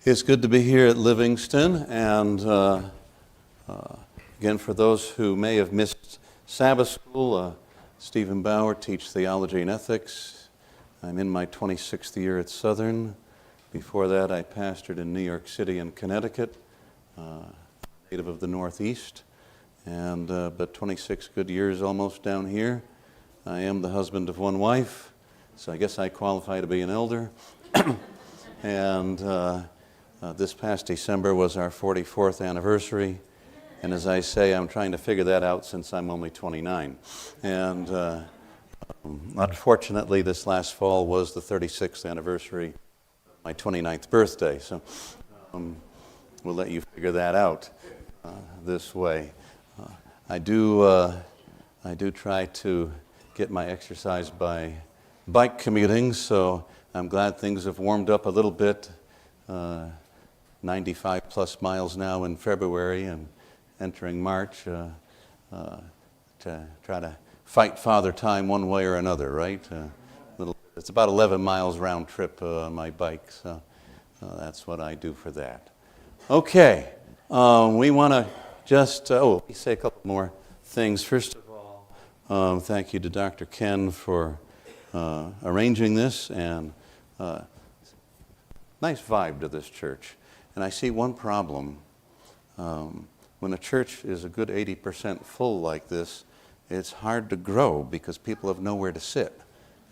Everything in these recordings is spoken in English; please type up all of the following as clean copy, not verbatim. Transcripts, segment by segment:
It's good to be here at Livingston, and again, for those who may have missed Sabbath school, Stephen Bauer teaches theology and ethics. I'm in my 26th year at Southern. Before that, I pastored in New York City and Connecticut, native of the Northeast, and but 26 good years almost down here. I am the husband of one wife, so I guess I qualify to be an elder. And this past December was our 44th anniversary, and as I say, I'm trying to figure that out since I'm only 29. And unfortunately, this last fall was the 36th anniversary of my 29th birthday, so we'll let you figure that out this way. I do try to get my exercise by bike commuting, so I'm glad things have warmed up a little bit. 95 plus miles now in February and entering March to try to fight Father Time one way or another, right? It's about 11 miles round trip on my bike, so that's what I do for that. Okay, we want to just, let me say a couple more things. First of all, thank you to Dr. Ken for arranging this, and nice vibe to this church. And I see one problem. When a church is a good 80% full like this, it's hard to grow because people have nowhere to sit.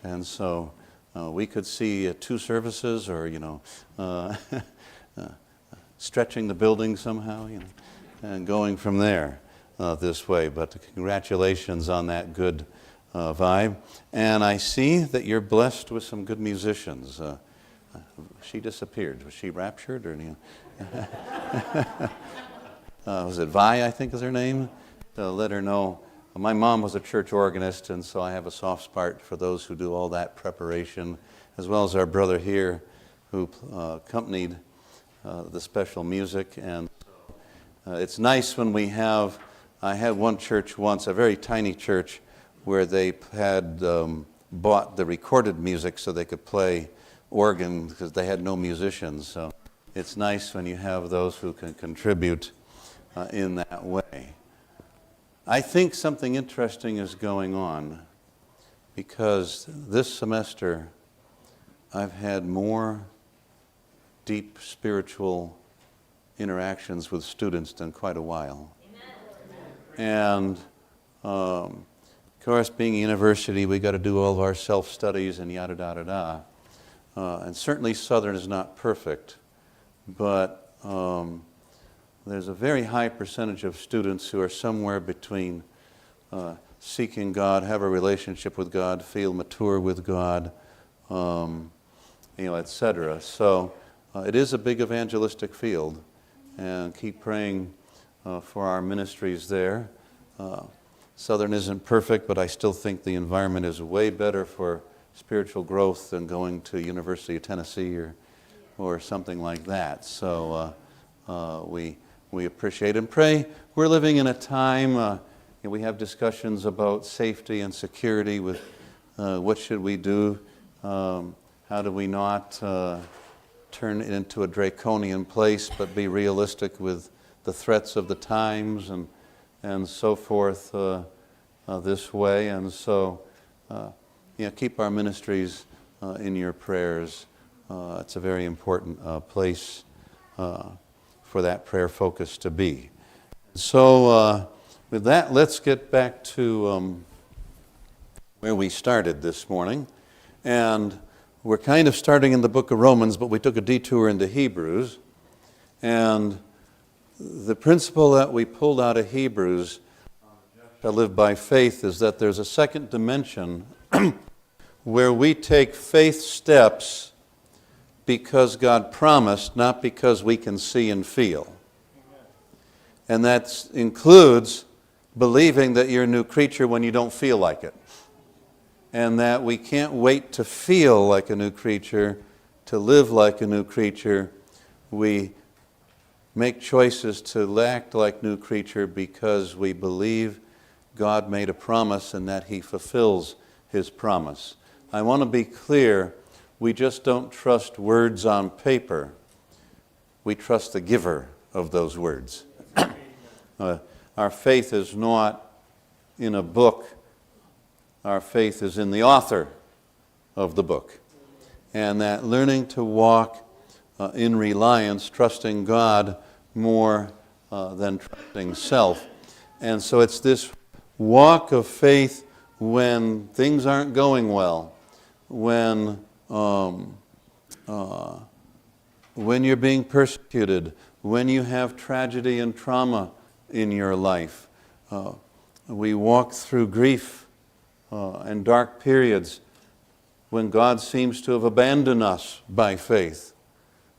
And so we could see 2 services or, stretching the building somehow, and going from there this way. But congratulations on that good vibe. And I see that you're blessed with some good musicians. She disappeared. Was she raptured or anything? Was it Vi, I think is her name? Let her know. My mom was a church organist, and so I have a soft spot for those who do all that preparation, as well as our brother here who accompanied the special music. And it's nice when we have, I had one church once, a very tiny church, where they had bought the recorded music so they could play organ because they had no musicians. So it's nice when you have those who can contribute in that way. I think something interesting is going on because this semester I've had more deep spiritual interactions with students than quite a while. Amen. And of course, being a university, we got to do all of our self-studies and yada, yada, yada. And certainly Southern is not perfect, but there's a very high percentage of students who are somewhere between seeking God, have a relationship with God, feel mature with God, etc. So it is a big evangelistic field, and keep praying for our ministries there. Southern isn't perfect, but I still think the environment is way better for spiritual growth than going to University of Tennessee or something like that. So we appreciate and pray. We're living in a time, we have discussions about safety and security with what should we do, how do we not turn it into a draconian place, but be realistic with the threats of the times and so forth this way. And so keep our ministries in your prayers. It's a very important place for that prayer focus to be. So with that, let's get back to where we started this morning. And we're kind of starting in the book of Romans, but we took a detour into Hebrews. And the principle that we pulled out of Hebrews to live by faith is that there's a second dimension where we take faith steps because God promised, not because we can see and feel. And that includes believing that you're a new creature when you don't feel like it. And that we can't wait to feel like a new creature, to live like a new creature. We make choices to act like new creature because we believe God made a promise and that He fulfills His promise. I want to be clear, we just don't trust words on paper. we trust the giver of those words. Our faith is not in a book. Our faith is in the author of the book. And that learning to walk in reliance, trusting God more than trusting self. And so it's this walk of faith when things aren't going well, when you're being persecuted, when you have tragedy and trauma in your life. We walk through grief and dark periods when God seems to have abandoned us by faith.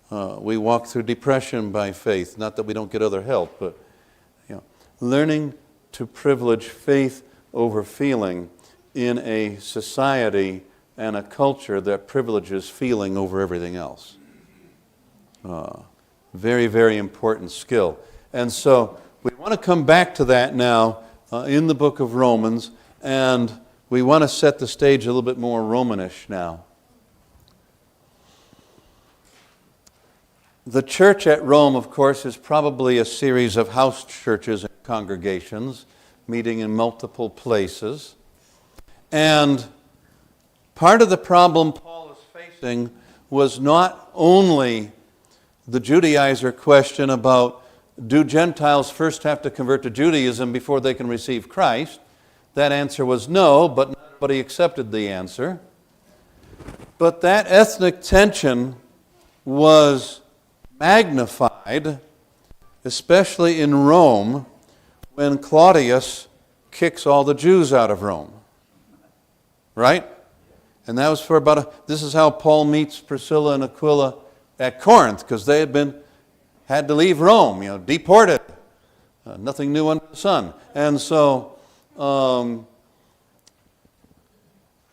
We walk through depression by faith. Not that we don't get other help, but learning to privilege faith over feeling in a society and a culture that privileges feeling over everything else. Very, very important skill. And so we want to come back to that now in the book of Romans, and we want to set the stage a little bit more Romanish now. The church at Rome, of course, is probably a series of house churches and congregations meeting in multiple places. And part of the problem Paul is facing was not only the Judaizer question about, do Gentiles first have to convert to Judaism before they can receive Christ? That answer was no, but not everybody accepted the answer. But that ethnic tension was magnified, especially in Rome, when Claudius kicks all the Jews out of Rome. Right? And that was for this is how Paul meets Priscilla and Aquila at Corinth, because they had to leave Rome, deported. Nothing new under the sun. And so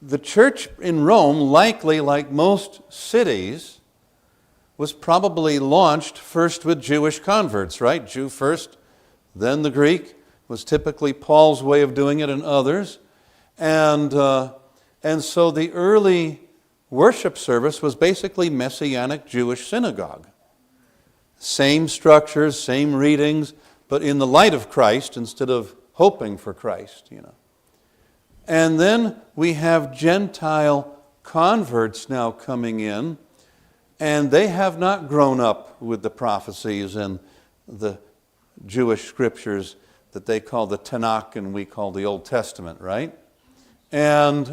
the church in Rome, likely like most cities, was probably launched first with Jewish converts, right? Jew first, then the Greek, was typically Paul's way of doing it and others. And so the early worship service was basically Messianic Jewish synagogue. Same structures, same readings, but in the light of Christ instead of hoping for Christ, And then we have Gentile converts now coming in, and they have not grown up with the prophecies and the Jewish scriptures that they call the Tanakh and we call the Old Testament, right? And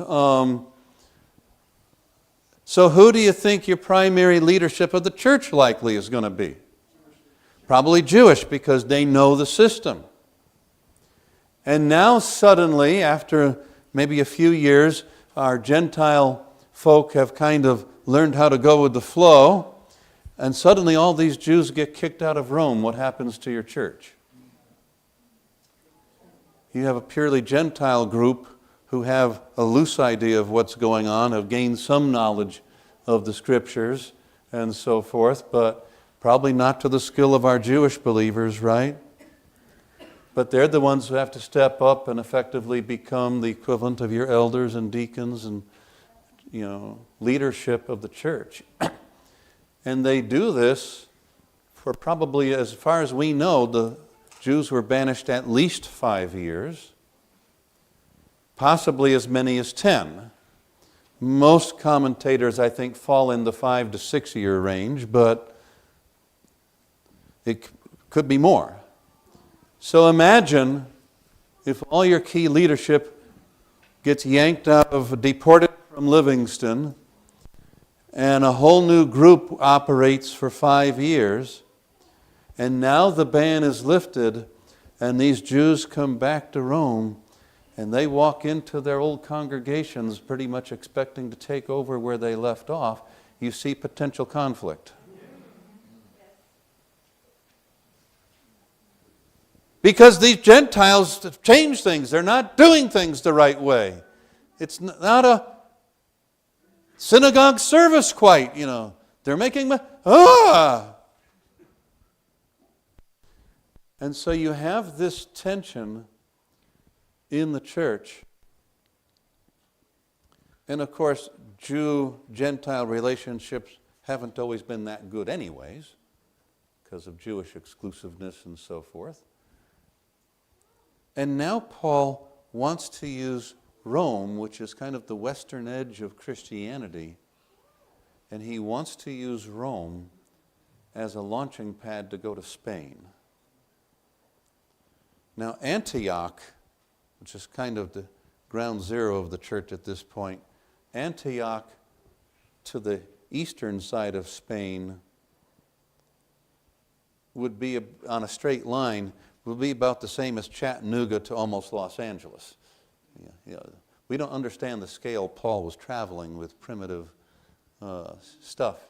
so who do you think your primary leadership of the church likely is going to be? Probably Jewish, because they know the system. And now suddenly, after maybe a few years, our Gentile folk have kind of learned how to go with the flow, and suddenly all these Jews get kicked out of Rome. What happens to your church? You have a purely Gentile group who have a loose idea of what's going on, have gained some knowledge of the Scriptures and so forth, but probably not to the skill of our Jewish believers, right? But they're the ones who have to step up and effectively become the equivalent of your elders and deacons and leadership of the church. And they do this for probably, as far as we know, the Jews were banished at least 5 years, possibly as many as 10. Most commentators, I think, fall in the 5 to 6 year range, but it could be more. So imagine if all your key leadership gets yanked out of, deported from Livingston, and a whole new group operates for 5 years, and now the ban is lifted, and these Jews come back to Rome, and they walk into their old congregations pretty much expecting to take over where they left off. You see potential conflict. Because these Gentiles have changed things. They're not doing things the right way. It's not a synagogue service quite, They're making... And so you have this tension in the church. And of course, Jew-Gentile relationships haven't always been that good anyways. because of Jewish exclusiveness and so forth. And now Paul wants to use Rome, which is kind of the western edge of Christianity, and he wants to use Rome as a launching pad to go to Spain. Now Antioch, which is kind of the ground zero of the church at this point, Antioch to the eastern side of Spain would be, on a straight line, would be about the same as Chattanooga to almost Los Angeles. We don't understand the scale Paul was traveling with primitive stuff,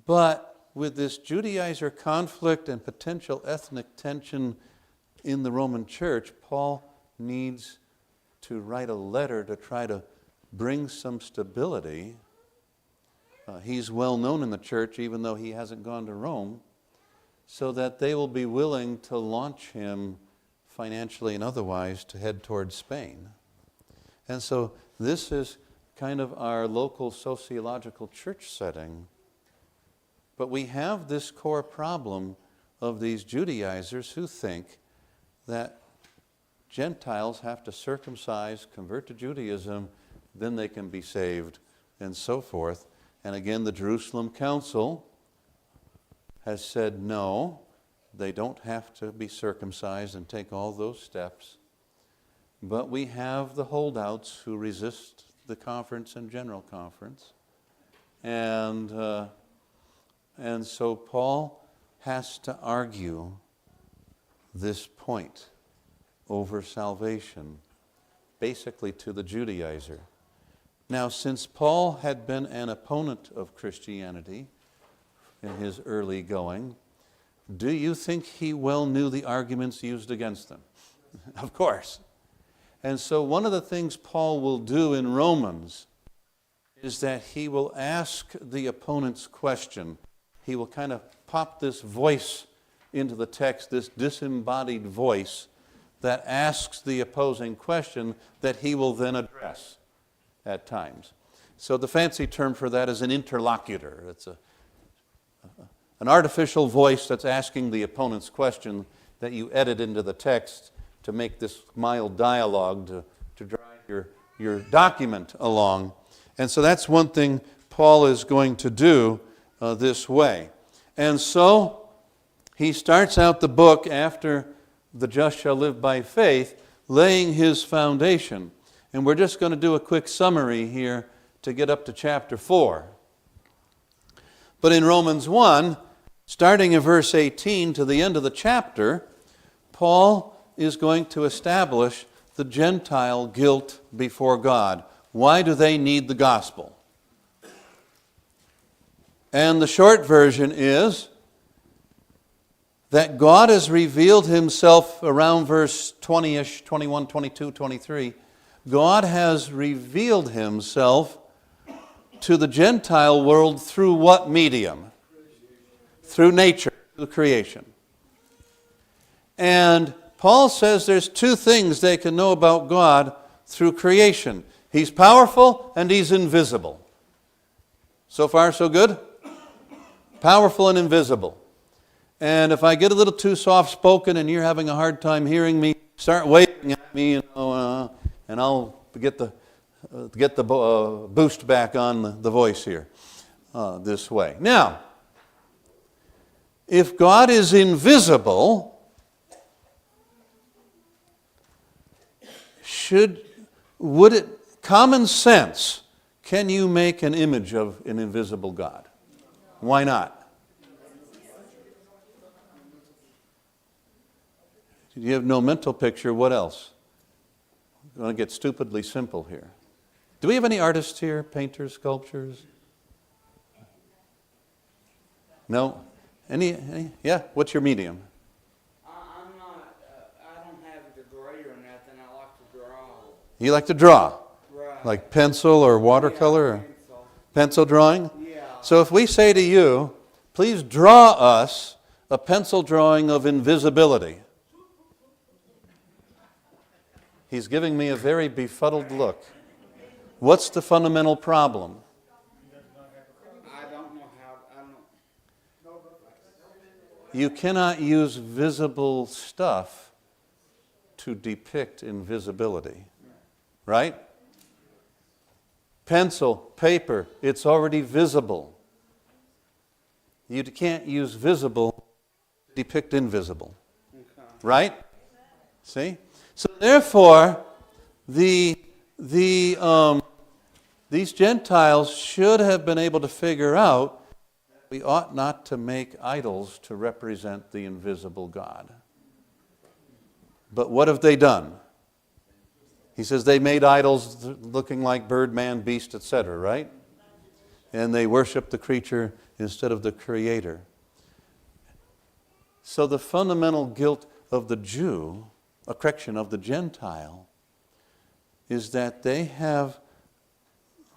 But with this Judaizer conflict and potential ethnic tension in the Roman church, Paul needs to write a letter to try to bring some stability. He's well known in the church, even though he hasn't gone to Rome, so that they will be willing to launch him financially and otherwise to head towards Spain. And so this is kind of our local sociological church setting. But we have this core problem of these Judaizers who think that Gentiles have to circumcise, convert to Judaism, then they can be saved, and so forth. And again, the Jerusalem Council has said no, they don't have to be circumcised and take all those steps. But we have the holdouts who resist the conference and general conference. And so Paul has to argue this point over salvation, basically to the Judaizer. Now, since Paul had been an opponent of Christianity in his early going, do you think he well knew the arguments used against them? Of course. And so one of the things Paul will do in Romans is that he will ask the opponent's question. He will kind of pop this voice into the text, this disembodied voice that asks the opposing question that he will then address at times. So the fancy term for that is an interlocutor. It's an artificial voice that's asking the opponent's question that you edit into the text to make this mild dialogue to drive your document along. And so that's one thing Paul is going to do this way. And so he starts out the book after the just shall live by faith, laying his foundation. And we're just going to do a quick summary here to get up to chapter 4. But in Romans 1, starting in verse 18 to the end of the chapter, Paul is going to establish the Gentile guilt before God. Why do they need the gospel? And the short version is that God has revealed himself around verse 20-ish, 21, 22, 23. God has revealed himself to the Gentile world through what medium? Through nature, through creation. And Paul says there's two things they can know about God through creation. He's powerful and he's invisible. So far, so good? Powerful and invisible. And if I get a little too soft-spoken and you're having a hard time hearing me, start waving at me, and I'll get the boost back on the voice here this way. Now, if God is invisible, common sense, can you make an image of an invisible God? Why not? You have no mental picture, what else? I'm going to get stupidly simple here. Do we have any artists here? Painters, sculptors? No? Any? Yeah? What's your medium? I don't have a degree or nothing. I like to draw. You like to draw? Right. Like pencil or watercolor? Yeah, pencil drawing? Yeah. So if we say to you, please draw us a pencil drawing of invisibility. He's giving me a very befuddled look. What's the fundamental problem? I don't know how. You cannot use visible stuff to depict invisibility. Right? Pencil, paper, it's already visible. You can't use visible to depict invisible. Okay. Right? See? So therefore, these Gentiles should have been able to figure out that we ought not to make idols to represent the invisible God. But what have they done? He says they made idols looking like bird, man, beast, etc., right? And they worship the creature instead of the Creator. So the fundamental guilt of the Jew, of the Gentile, is that they have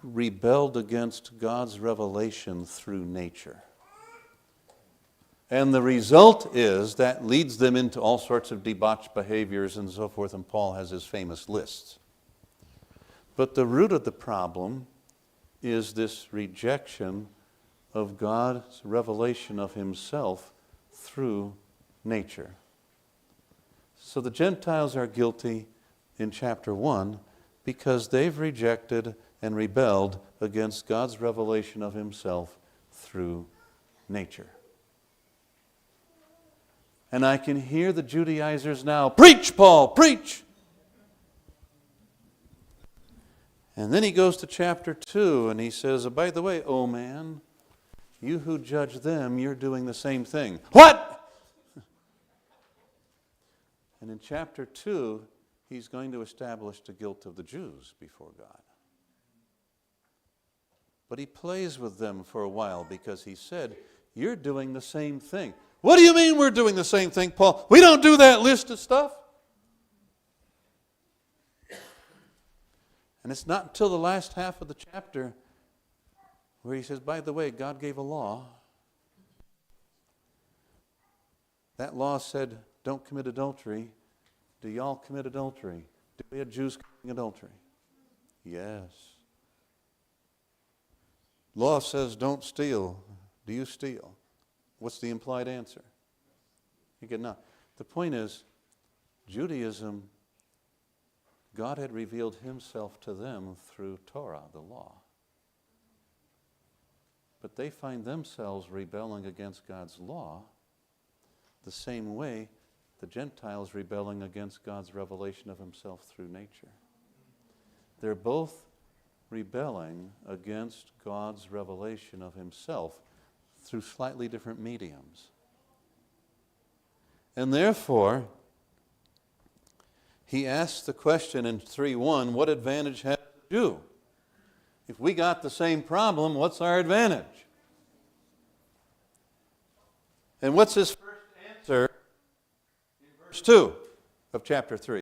rebelled against God's revelation through nature. And the result is that leads them into all sorts of debauched behaviors and so forth, and Paul has his famous lists. But the root of the problem is this rejection of God's revelation of himself through nature. So the Gentiles are guilty in chapter 1 because they've rejected and rebelled against God's revelation of himself through nature. And I can hear the Judaizers now, preach, Paul, preach! And then he goes to chapter 2 and he says, by the way, oh man, you who judge them, you're doing the same thing. What? And in chapter 2, he's going to establish the guilt of the Jews before God. But he plays with them for a while because he said, you're doing the same thing. What do you mean we're doing the same thing, Paul? We don't do that list of stuff. And it's not until the last half of the chapter where he says, by the way, God gave a law. That law said, don't commit adultery. Do y'all commit adultery? Do we have Jews committing adultery? Yes. Law says don't steal. Do you steal? What's the implied answer? You get no. The point is, Judaism, God had revealed himself to them through Torah, the law. But they find themselves rebelling against God's law the same way the Gentiles rebelling against God's revelation of himself through nature. They're both rebelling against God's revelation of himself through slightly different mediums. And therefore, he asks the question in 3:1, what advantage has the Jew? If we got the same problem, what's our advantage? And what's his first answer in verse 2 of chapter 3?